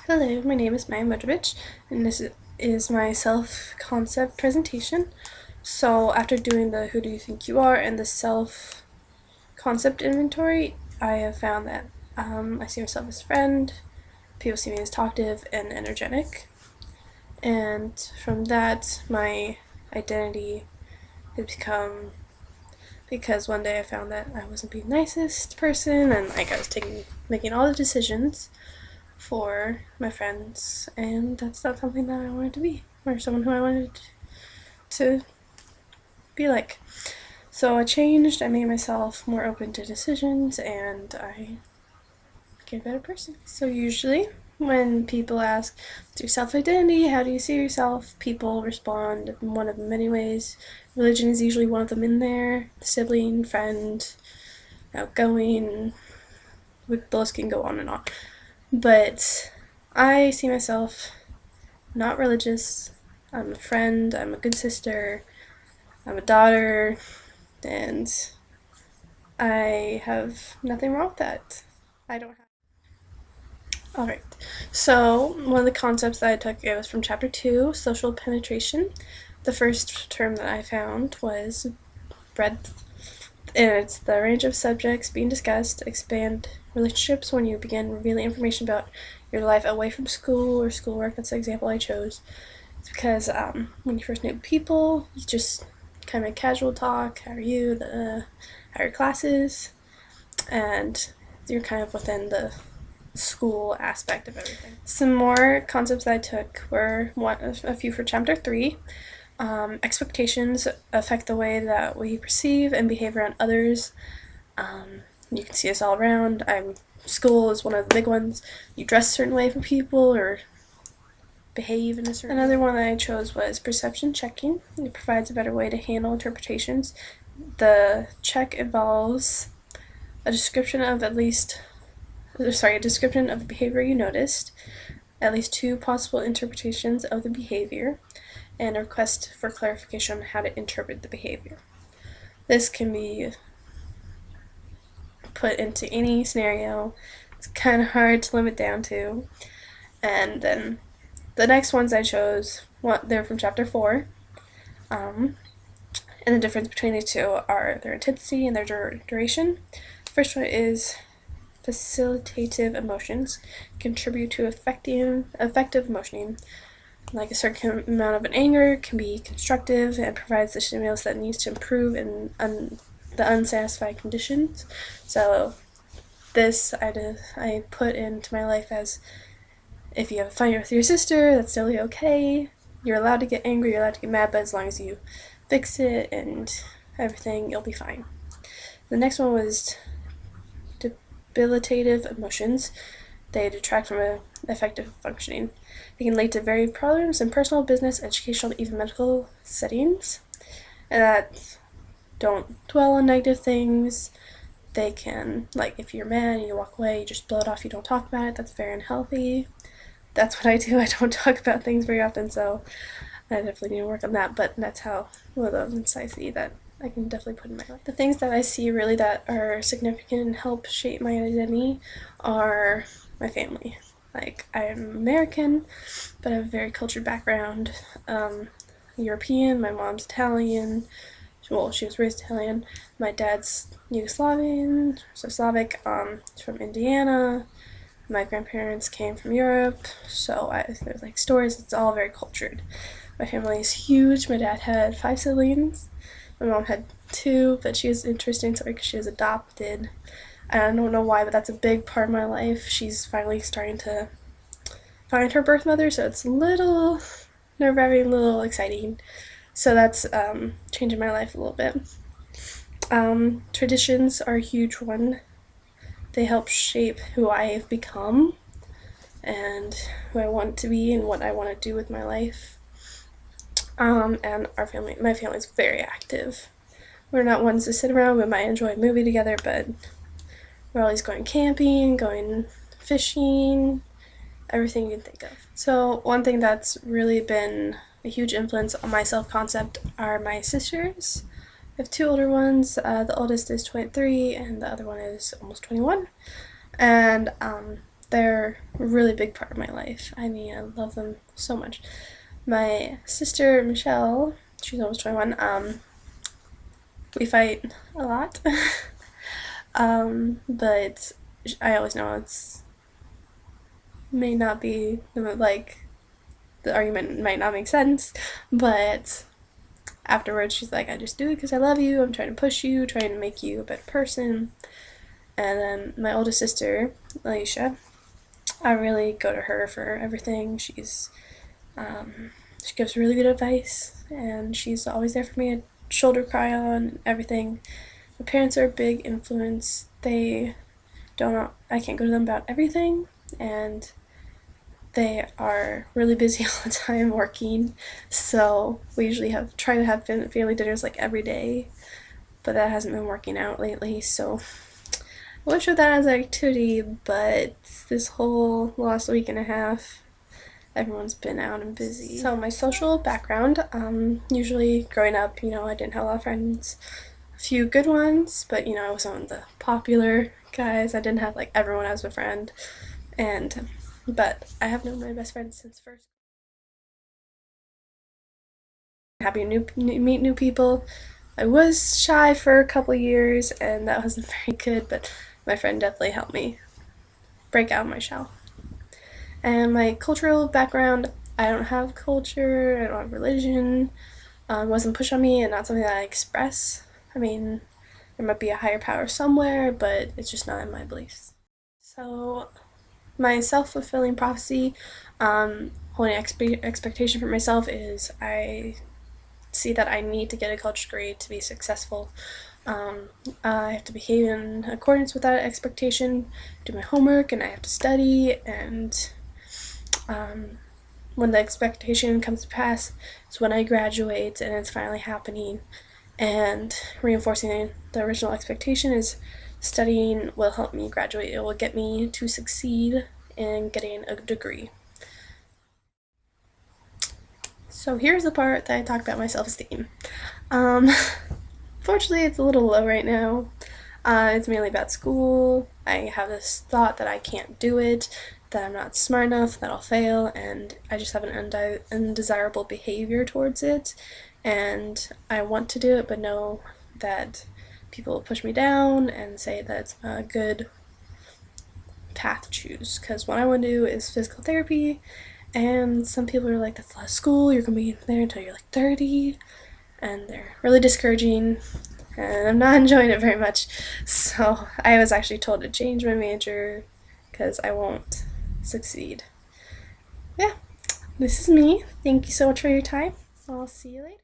Hello, my name is Maya Modrovich, and this is my self-concept presentation. So after doing the Who Do You Think You Are and the self-concept inventory, I have found that I see myself as a friend, people see me as talkative and energetic, and from that my identity has become, because one day I found that I wasn't being the nicest person and I was making all the decisions for my friends, and that's not something that I wanted to be, or someone who I wanted to be like. So I changed, I made myself more open to decisions, and I became a better person. So usually, when people ask, what's your self identity? How do you see yourself? People respond in one of many ways. Religion is usually one of them in there. Sibling, friend, outgoing, the list can go on and on. But I see myself not religious. I'm a friend, I'm a good sister, I'm a daughter, and I have nothing wrong with that. I don't have. Alright, so one of the concepts that I took, it was from chapter 2, social penetration. The first term that I found was breadth, and it's the range of subjects being discussed, expand relationships when you begin revealing information about your life away from school or schoolwork. That's the example I chose. It's because when you first meet people, you just kind of casual talk. How are you? How are your classes? And you're kind of within the school aspect of everything. Some more concepts that I took were a few for chapter 3. Expectations affect the way that we perceive and behave around others. You can see us all around. School is one of the big ones. You dress a certain way for people or behave in a certain way. Another one that I chose was perception checking. It provides a better way to handle interpretations. The check involves a description of a description of the behavior you noticed, at least 2 possible interpretations of the behavior, and a request for clarification on how to interpret the behavior. This can be put into any scenario. It's kind of hard to limit down to. And then the next ones I chose, they're from chapter 4. And the difference between the two are their intensity and their duration. The first one is facilitative emotions contribute to effective emotioning. Like a certain amount of an anger can be constructive and provides the stimulus that needs to improve in the unsatisfied conditions. So this I put into my life as, if you have a fight with your sister, that's totally okay. You're allowed to get angry, you're allowed to get mad, but as long as you fix it and everything, you'll be fine. The next one was debilitative emotions. They detract from effective functioning. They can lead to varied problems in personal, business, educational, and even medical settings. And that don't dwell on negative things. They can, like, if you're mad and you walk away, you just blow it off, you don't talk about it. That's very unhealthy. That's what I do. I don't talk about things very often, so I definitely need to work on that. But that's one of those insights that I can definitely put in my life. The things that I see really that are significant and help shape my identity are my family. Like, I'm American, but I have a very cultured background. European, my mom's Italian. Well, she was raised Italian. My dad's Yugoslavian, so Slavic. He's from Indiana. My grandparents came from Europe, so there's like stories. It's all very cultured. My family is huge. My dad had 5 siblings. My mom had 2, but she has an interesting story because she was adopted. I don't know why, but that's a big part of my life. She's finally starting to find her birth mother, so it's a little nerve-wracking, a little exciting. So that's changing my life a little bit. Traditions are a huge one. They help shape who I have become and who I want to be and what I want to do with my life. And my family is very active. We're not ones to sit around. We might enjoy a movie together, but we're always going camping, going fishing, everything you can think of. So one thing that's really been a huge influence on my self-concept are my sisters. I have 2 older ones. The oldest is 23 and the other one is almost 21. And they're a really big part of my life. I mean, I love them so much. My sister, Michelle, she's almost 21, we fight a lot. But I always know it's may not be like the argument might not make sense, but afterwards she's like, I just do it because I love you. I'm trying to push you, trying to make you a better person. And then my oldest sister, Alicia, I really go to her for everything. She gives really good advice, and she's always there for me, a shoulder cry on, everything. My parents are a big influence. They don't, I can't go to them about everything, and they are really busy all the time working, so we usually try to have family dinners like every day, but that hasn't been working out lately, so I wish that as an activity, but this whole last week and a half, everyone's been out and busy. So my social background, usually growing up, I didn't have a lot of friends. A few good ones, but I wasn't one of the popular guys. I didn't have like everyone as a friend, but I have known my best friends since first. Happy to meet new people. I was shy for a couple years, and that wasn't very good, but my friend definitely helped me break out of my shell. And my cultural background, I don't have culture, I don't have religion. It wasn't pushed on me and not something that I express. I mean, there might be a higher power somewhere, but it's just not in my beliefs. So, my self-fulfilling prophecy, holding expectation for myself is I see that I need to get a college degree to be successful. I have to behave in accordance with that expectation, do my homework, and I have to study, and when the expectation comes to pass, it's when I graduate and it's finally happening. And reinforcing the original expectation is studying will help me graduate. It will get me to succeed in getting a degree. So here's the part that I talk about my self-esteem. Fortunately, it's a little low right now. It's mainly about school. I have this thought that I can't do it, that I'm not smart enough, that I'll fail, and I just have an undesirable behavior towards it. And I want to do it, but know that people will push me down and say that it's not a good path to choose. Because what I want to do is physical therapy, and some people are like, that's a lot of school, you're going to be there until you're like 30, and they're really discouraging, and I'm not enjoying it very much. So I was actually told to change my major because I won't succeed. Yeah, this is me. Thank you so much for your time. I'll see you later.